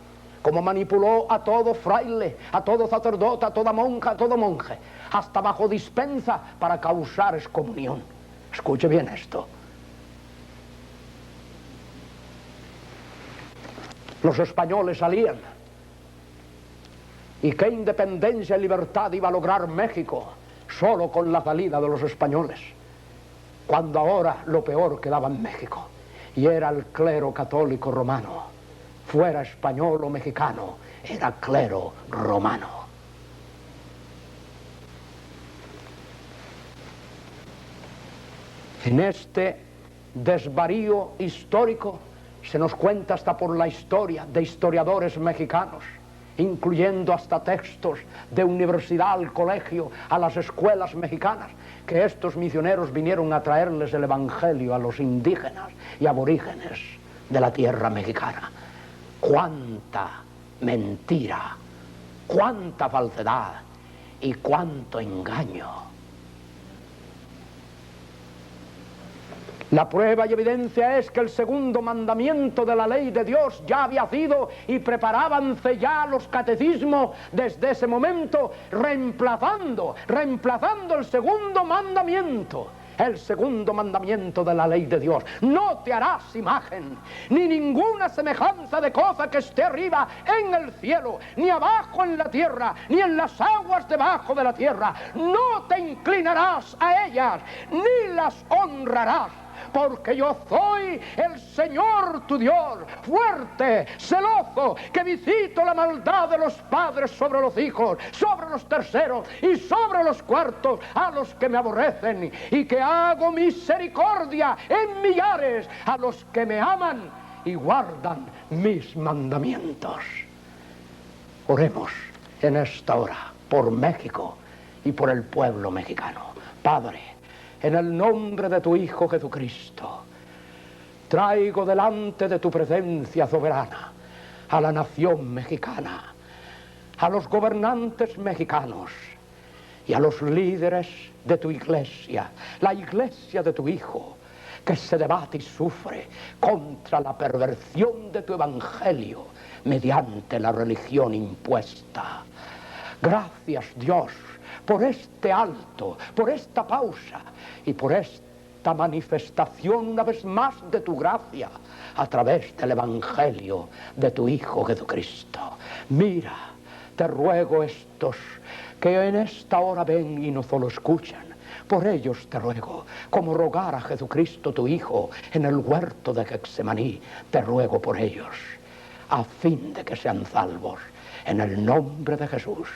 como manipuló a todo fraile, a todo sacerdote, a toda monja, a todo monje, hasta bajo dispensa para causar excomunión. Escuche bien esto. Los españoles salían. ¿Y qué independencia y libertad iba a lograr México solo con la salida de los españoles? Cuando ahora lo peor quedaba en México, y era el clero católico romano. Fuera español o mexicano, era clero romano. En este desvarío histórico se nos cuenta hasta por la historia de historiadores mexicanos, incluyendo hasta textos de universidad al colegio, a las escuelas mexicanas, que estos misioneros vinieron a traerles el Evangelio a los indígenas y aborígenes de la tierra mexicana. Cuánta mentira, cuánta falsedad y cuánto engaño. La prueba y evidencia es que el segundo mandamiento de la ley de Dios ya había sido, y preparabanse ya los catecismos desde ese momento, reemplazando el segundo mandamiento. El segundo mandamiento de la ley de Dios: no te harás imagen, ni ninguna semejanza de cosa que esté arriba en el cielo, ni abajo en la tierra, ni en las aguas debajo de la tierra. No te inclinarás a ellas, ni las honrarás, porque yo soy el Señor tu Dios, fuerte, celoso, que visito la maldad de los padres sobre los hijos, sobre los terceros y sobre los cuartos a los que me aborrecen, y que hago misericordia en millares a los que me aman y guardan mis mandamientos. Oremos en esta hora por México y por el pueblo mexicano. Padre, en el nombre de tu Hijo Jesucristo, traigo delante de tu presencia soberana a la nación mexicana, a los gobernantes mexicanos y a los líderes de tu iglesia, la iglesia de tu Hijo, que se debate y sufre contra la perversión de tu evangelio mediante la religión impuesta. Gracias, Dios, por este alto, por esta pausa y por esta manifestación una vez más de tu gracia a través del Evangelio de tu Hijo Jesucristo. Mira, te ruego estos que en esta hora ven y no solo escuchan, por ellos te ruego, como rogar a Jesucristo tu Hijo en el huerto de Getsemaní, te ruego por ellos, a fin de que sean salvos, en el nombre de Jesús.